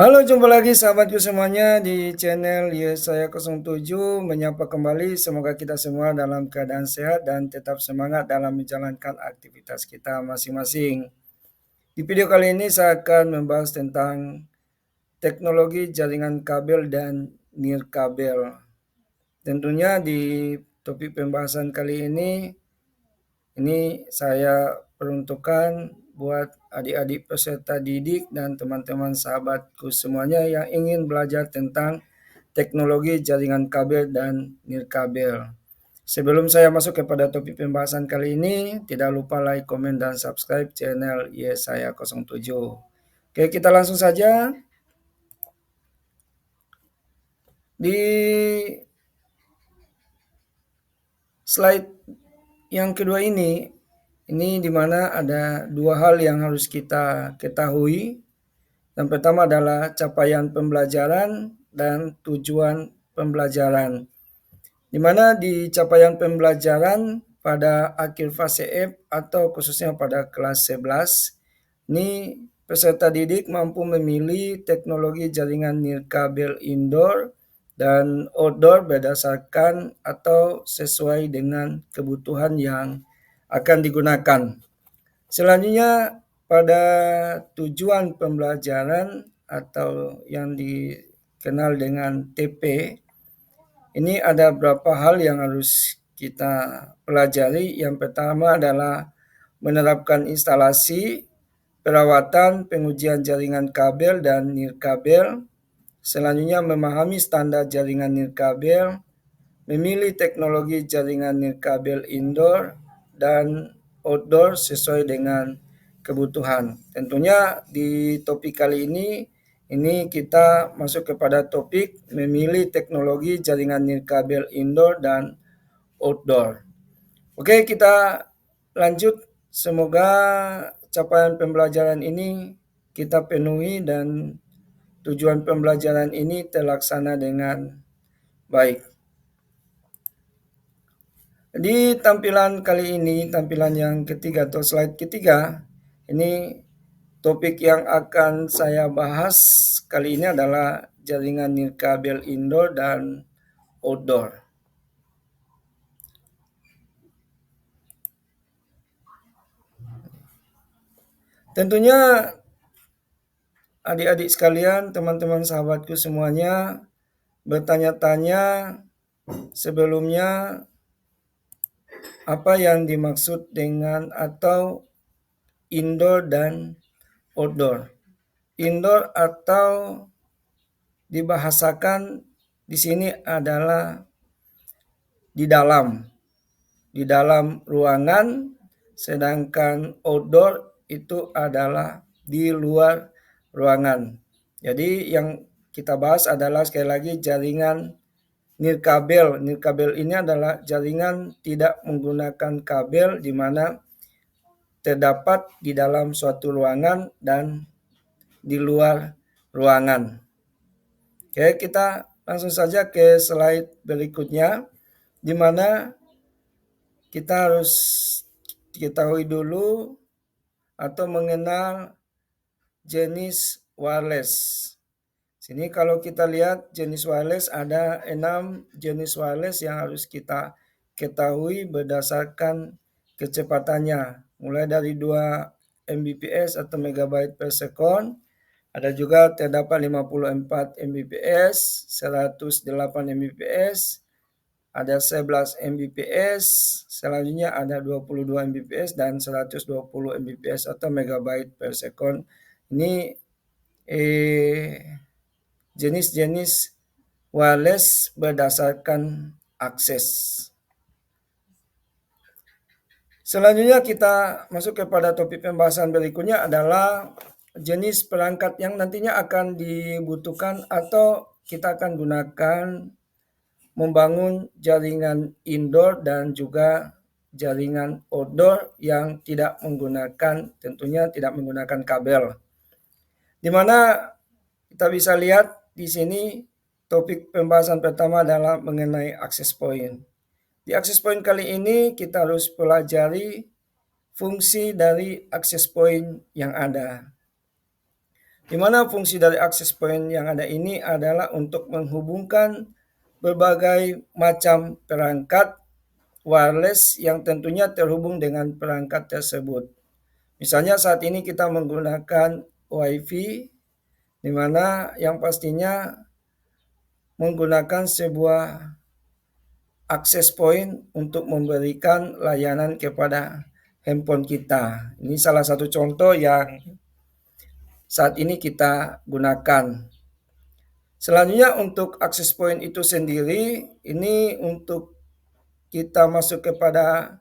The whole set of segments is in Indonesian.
Halo, jumpa lagi sahabatku semuanya di channel Yesaya07 menyapa kembali. Semoga kita semua dalam keadaan sehat dan tetap semangat dalam menjalankan aktivitas kita masing-masing. Di video kali ini saya akan membahas tentang teknologi jaringan kabel dan nirkabel. Tentunya di topik pembahasan kali ini saya peruntukkan buat adik-adik peserta didik dan teman-teman sahabatku semuanya yang ingin belajar tentang teknologi jaringan kabel dan nirkabel. Sebelum saya masuk kepada topik pembahasan kali ini, tidak lupa like, komen, dan subscribe channel Yesaya07. Oke, kita langsung saja. Di slide yang kedua ini di mana ada dua hal yang harus kita ketahui. Yang pertama adalah capaian pembelajaran dan tujuan pembelajaran. Di mana di capaian pembelajaran pada akhir fase F atau khususnya pada kelas 11, ini peserta didik mampu memilih teknologi jaringan nirkabel indoor dan outdoor berdasarkan atau sesuai dengan kebutuhan yang akan digunakan. Selanjutnya pada tujuan pembelajaran atau yang dikenal dengan TP, ini ada beberapa hal yang harus kita pelajari. Yang pertama adalah menerapkan instalasi, perawatan, pengujian jaringan kabel dan nirkabel. Selanjutnya memahami standar jaringan nirkabel, memilih teknologi jaringan nirkabel indoor dan outdoor sesuai dengan kebutuhan. Tentunya di topik kali ini kita masuk kepada topik memilih teknologi jaringan nirkabel indoor dan outdoor. Oke, kita lanjut. Semoga capaian pembelajaran ini kita penuhi dan tujuan pembelajaran ini terlaksana dengan baik. Di tampilan kali ini, tampilan yang ketiga atau slide ketiga, ini topik yang akan saya bahas kali ini adalah jaringan nirkabel indoor dan outdoor. Tentunya adik-adik sekalian, teman-teman sahabatku semuanya bertanya-tanya sebelumnya apa yang dimaksud dengan atau indoor dan outdoor. Indoor atau dibahasakan di sini adalah di dalam ruangan, sedangkan outdoor itu adalah di luar ruangan. Jadi yang kita bahas adalah sekali lagi jaringan nirkabel. Nirkabel ini adalah jaringan tidak menggunakan kabel di mana terdapat di dalam suatu ruangan dan di luar ruangan. Oke, kita langsung saja ke slide berikutnya, di mana kita harus ketahui dulu atau mengenal jenis wireless. Sini kalau kita lihat jenis wireless, ada 6 jenis wireless yang harus kita ketahui berdasarkan kecepatannya. Mulai dari 2 Mbps atau megabyte per second, ada juga terdapat 54 Mbps, 108 Mbps, ada 11 Mbps, selanjutnya ada 22 Mbps dan 120 Mbps atau megabyte per second. Ini jenis-jenis wireless berdasarkan akses. Selanjutnya kita masuk kepada topik pembahasan berikutnya adalah jenis perangkat yang nantinya akan dibutuhkan atau kita akan gunakan membangun jaringan indoor dan juga jaringan outdoor yang tentunya tidak menggunakan kabel. Di mana kita bisa lihat di sini topik pembahasan pertama adalah mengenai access point. Di access point kali ini kita harus pelajari fungsi dari access point yang ada. di mana fungsi dari access point yang ada ini adalah untuk menghubungkan berbagai macam perangkat wireless yang tentunya terhubung dengan perangkat tersebut. Misalnya saat ini kita menggunakan WiFi, di mana yang pastinya menggunakan sebuah access point untuk memberikan layanan kepada handphone kita. Ini salah satu contoh yang saat ini kita gunakan. Selanjutnya untuk access point itu sendiri, ini untuk kita masuk kepada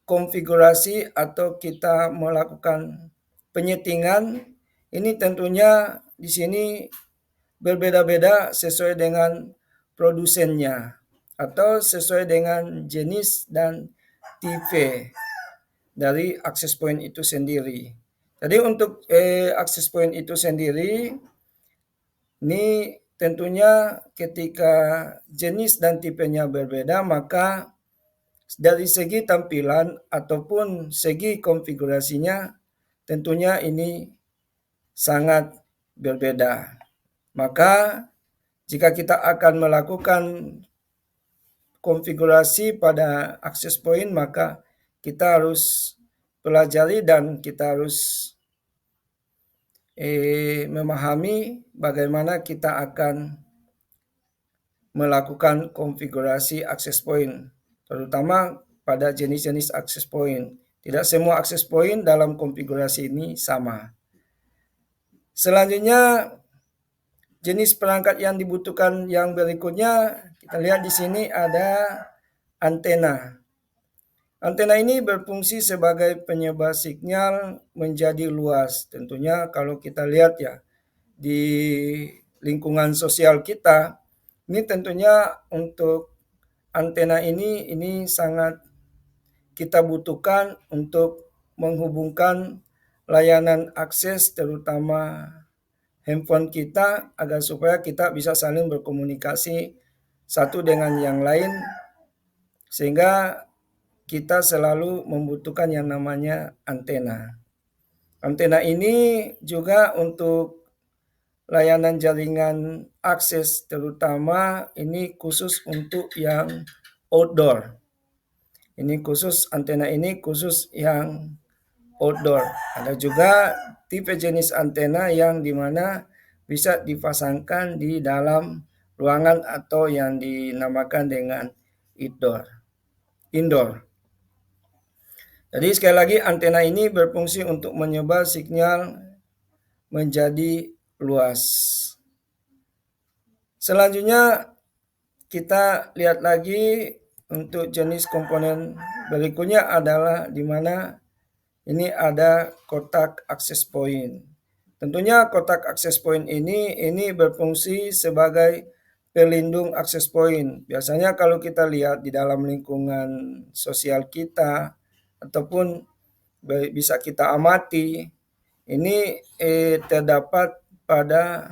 konfigurasi atau kita melakukan penyetingan, ini tentunya di sini berbeda-beda sesuai dengan produsennya atau sesuai dengan jenis dan tipe dari access point itu sendiri. Jadi untuk access point itu sendiri, ini tentunya ketika jenis dan tipenya berbeda, maka dari segi tampilan ataupun segi konfigurasinya tentunya ini sangat berbeda. Maka jika kita akan melakukan konfigurasi pada access point, maka kita harus pelajari dan kita harus memahami bagaimana kita akan melakukan konfigurasi access point, terutama pada jenis-jenis access point. Tidak semua access point dalam konfigurasi ini sama. Selanjutnya, jenis perangkat yang dibutuhkan yang berikutnya, kita lihat di sini ada antena. Antena ini berfungsi sebagai penyebar sinyal menjadi luas. Tentunya kalau kita lihat ya, di lingkungan sosial kita, ini tentunya untuk antena ini sangat kita butuhkan untuk menghubungkan layanan akses terutama handphone kita agar supaya kita bisa saling berkomunikasi satu dengan yang lain, sehingga kita selalu membutuhkan yang namanya antena. Antena ini juga untuk layanan jaringan akses terutama ini khusus untuk yang outdoor. Ini khusus antena ini khusus yang outdoor. Ada juga tipe jenis antena yang dimana bisa dipasangkan di dalam ruangan atau yang dinamakan dengan indoor. Jadi sekali lagi antena ini berfungsi untuk menyebar sinyal menjadi luas. Selanjutnya kita lihat lagi untuk jenis komponen berikutnya adalah di mana ini ada kotak access point. Tentunya kotak access point ini berfungsi sebagai pelindung access point. Biasanya kalau kita lihat di dalam lingkungan sosial kita ataupun bisa kita amati, ini terdapat pada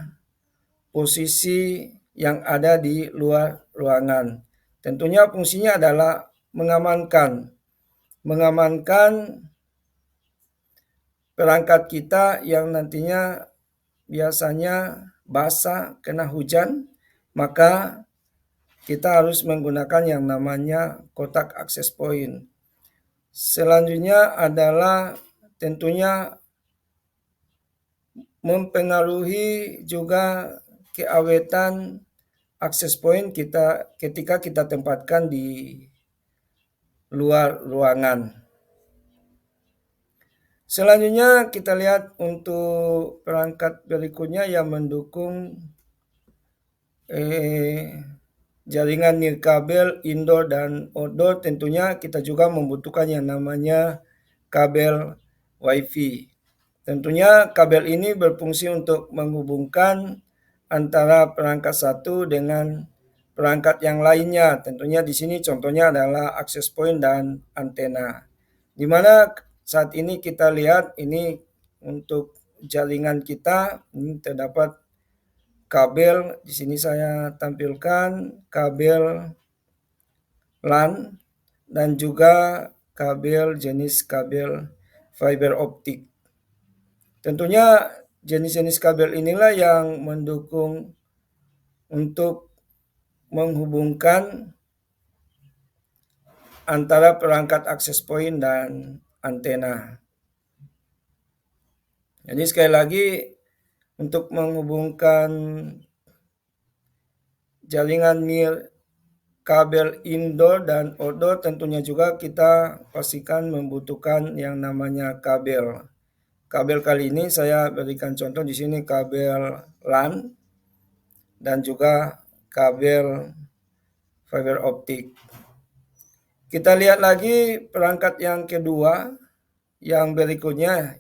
posisi yang ada di luar ruangan. Tentunya fungsinya adalah mengamankan perangkat kita yang nantinya biasanya basah kena hujan, maka kita harus menggunakan yang namanya kotak access point. Selanjutnya adalah tentunya mempengaruhi juga keawetan access point kita ketika kita tempatkan di luar ruangan. Selanjutnya kita lihat untuk perangkat berikutnya yang mendukung jaringan nirkabel indoor dan outdoor. Tentunya kita juga membutuhkan yang namanya kabel WiFi. Tentunya kabel ini berfungsi untuk menghubungkan antara perangkat satu dengan perangkat yang lainnya. Tentunya di sini contohnya adalah access point dan antena. Di mana saat ini kita lihat ini untuk jaringan kita ini terdapat kabel. Di sini saya tampilkan kabel LAN dan juga kabel jenis kabel fiber optik. Tentunya jenis-jenis kabel inilah yang mendukung untuk menghubungkan antara perangkat akses point dan antena. Jadi sekali lagi, untuk menghubungkan jaringan kabel indoor dan outdoor, tentunya juga kita pastikan membutuhkan yang namanya kabel. Kabel kali ini saya berikan contoh di sini kabel LAN dan juga kabel fiber optik. Kita lihat lagi perangkat yang kedua, yang berikutnya.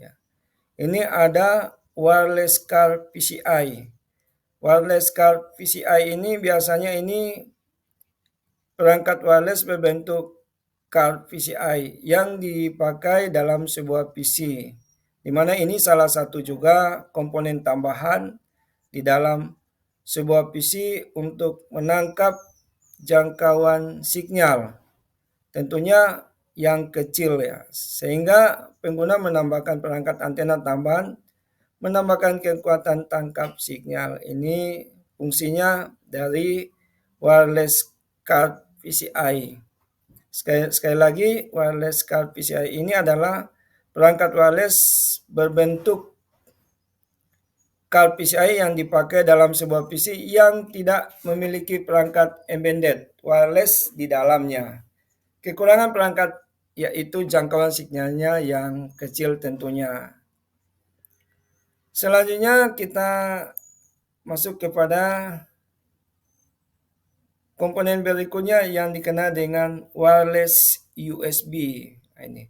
Ini ada wireless card PCI. Wireless card PCI ini biasanya ini perangkat wireless berbentuk card PCI yang dipakai dalam sebuah PC, di mana ini salah satu juga komponen tambahan di dalam sebuah PC untuk menangkap jangkauan sinyal, tentunya yang kecil ya, sehingga pengguna menambahkan perangkat antena tambahan, menambahkan kekuatan tangkap sinyal. Ini fungsinya dari wireless card PCI. Sekali lagi, wireless card PCI ini adalah perangkat wireless berbentuk card PCI yang dipakai dalam sebuah PC yang tidak memiliki perangkat embedded wireless di dalamnya. Kekurangan perangkat yaitu jangkauan sinyalnya yang kecil tentunya. Selanjutnya kita masuk kepada komponen berikutnya yang dikenal dengan wireless USB. Ini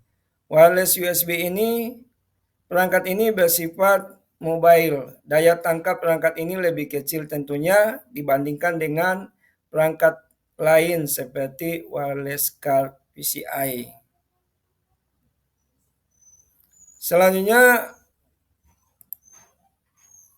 wireless USB ini, perangkat ini bersifat mobile. Daya tangkap perangkat ini lebih kecil tentunya dibandingkan dengan perangkat lain seperti wireless card PCI. Selanjutnya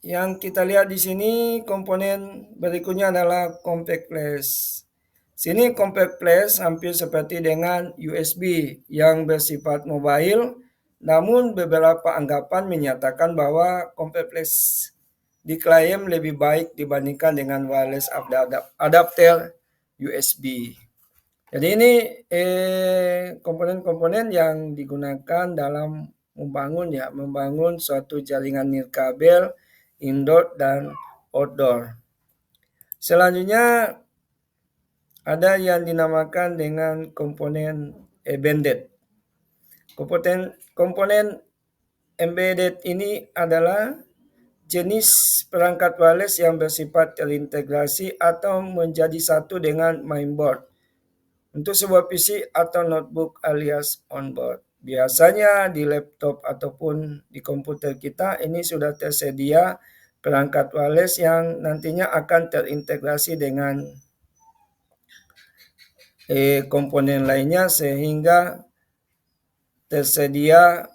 yang kita lihat di sini komponen berikutnya adalah compact flash. Sini compact flash hampir seperti dengan USB yang bersifat mobile, namun beberapa anggapan menyatakan bahwa compact flash diklaim lebih baik dibandingkan dengan wireless adapter USB. Jadi ini komponen-komponen yang digunakan dalam membangun suatu jaringan nirkabel indoor dan outdoor. Selanjutnya ada yang dinamakan dengan komponen embedded. Komponen embedded ini adalah jenis perangkat wireless yang bersifat terintegrasi atau menjadi satu dengan mainboard untuk sebuah PC atau notebook alias onboard. Biasanya di laptop ataupun di komputer kita ini sudah tersedia perangkat wireless yang nantinya akan terintegrasi dengan komponen lainnya sehingga tersedia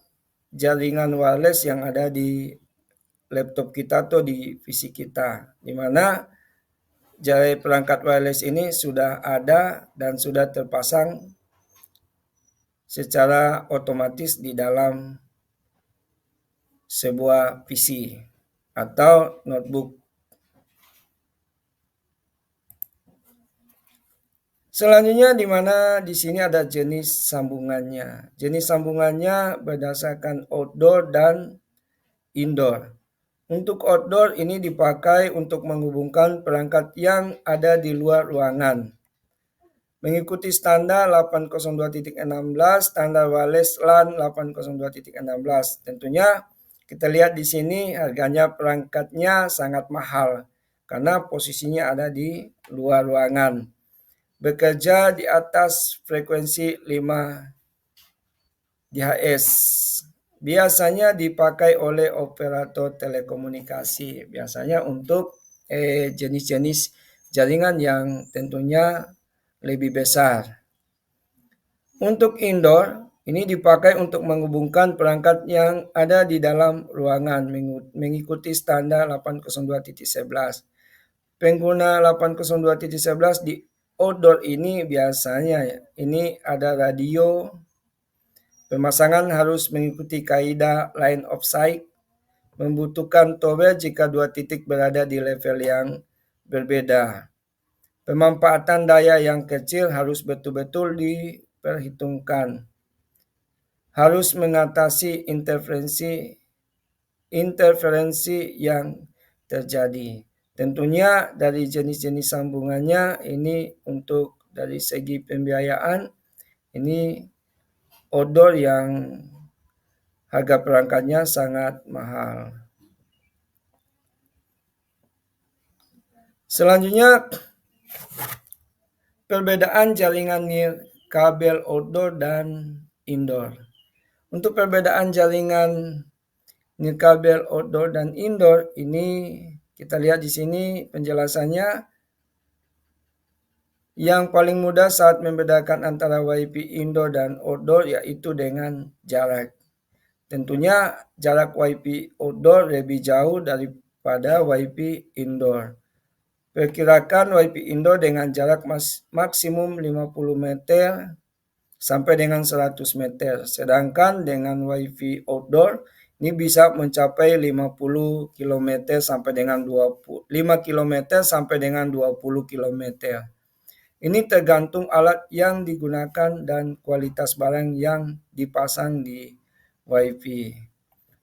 jaringan wireless yang ada di laptop kita atau di PC kita, di mana jaringan perangkat wireless ini sudah ada dan sudah terpasang secara otomatis di dalam sebuah PC atau notebook. Selanjutnya di mana di sini ada jenis sambungannya. Jenis sambungannya berdasarkan outdoor dan indoor. Untuk outdoor ini dipakai untuk menghubungkan perangkat yang ada di luar ruangan. Mengikuti standar 802.16, standar wireless LAN 802.16. Tentunya kita lihat di sini harganya perangkatnya sangat mahal karena posisinya ada di luar ruangan. Bekerja di atas frekuensi 5 GHz. Biasanya dipakai oleh operator telekomunikasi. Biasanya untuk jenis-jenis jaringan yang tentunya lebih besar. Untuk indoor, ini dipakai untuk menghubungkan perangkat yang ada di dalam ruangan mengikuti standar 802.11. Pengguna 802.11 di outdoor ini biasanya ini ada radio. Pemasangan harus mengikuti kaidah line of sight. membutuhkan tower jika dua titik berada di level yang berbeda. Pemanfaatan daya yang kecil harus betul-betul diperhitungkan. Harus mengatasi interferensi yang terjadi. Tentunya dari jenis-jenis sambungannya ini untuk dari segi pembiayaan ini odor yang harga perangkatnya sangat mahal. Selanjutnya, perbedaan jaringan kabel outdoor dan indoor. Untuk perbedaan jaringan kabel outdoor dan indoor ini kita lihat di sini penjelasannya. Yang paling mudah saat membedakan antara WiFi indoor dan outdoor yaitu dengan jarak. Tentunya jarak WiFi outdoor lebih jauh daripada WiFi indoor. Perkirakan WiFi indoor dengan jarak maksimum 50 meter sampai dengan 100 meter. Sedangkan dengan WiFi outdoor ini bisa mencapai 50 km sampai dengan 5 km sampai dengan 20 km. Ini tergantung alat yang digunakan dan kualitas barang yang dipasang di WiFi.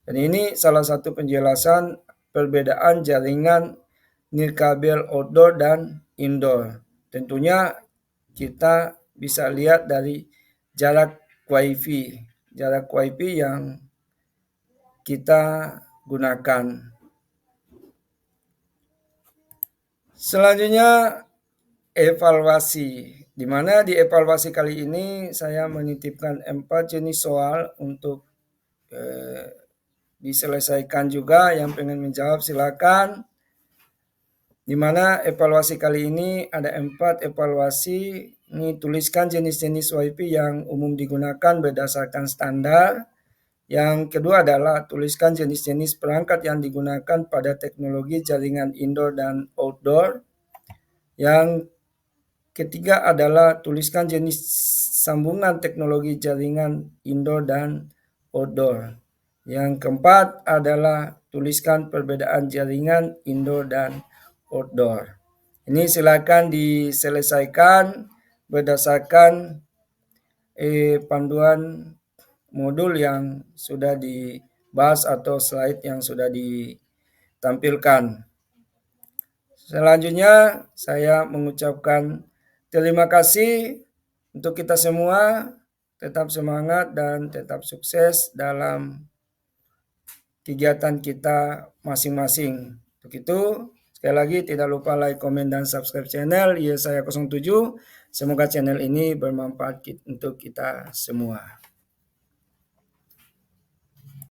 Dan ini salah satu penjelasan perbedaan jaringan nirkabel outdoor dan indoor. Tentunya kita bisa lihat dari jarak WiFi yang kita gunakan. Selanjutnya evaluasi, di mana di evaluasi kali ini saya menitipkan 4 jenis soal untuk diselesaikan juga. Yang pengen menjawab silakan. Di mana evaluasi kali ini ada 4 evaluasi. Ini tuliskan jenis-jenis WiFi yang umum digunakan berdasarkan standar. Yang kedua adalah tuliskan jenis-jenis perangkat yang digunakan pada teknologi jaringan indoor dan outdoor. Yang ketiga adalah tuliskan jenis sambungan teknologi jaringan indoor dan outdoor. Yang keempat adalah tuliskan perbedaan jaringan indoor dan outdoor. Ini silakan diselesaikan berdasarkan panduan modul yang sudah dibahas atau slide yang sudah ditampilkan. Selanjutnya saya mengucapkan terima kasih untuk kita semua. Tetap semangat dan tetap sukses dalam kegiatan kita masing-masing. Untuk itu, sekali lagi tidak lupa like, komen, dan subscribe channel Saya 07. Semoga channel ini bermanfaat untuk kita semua.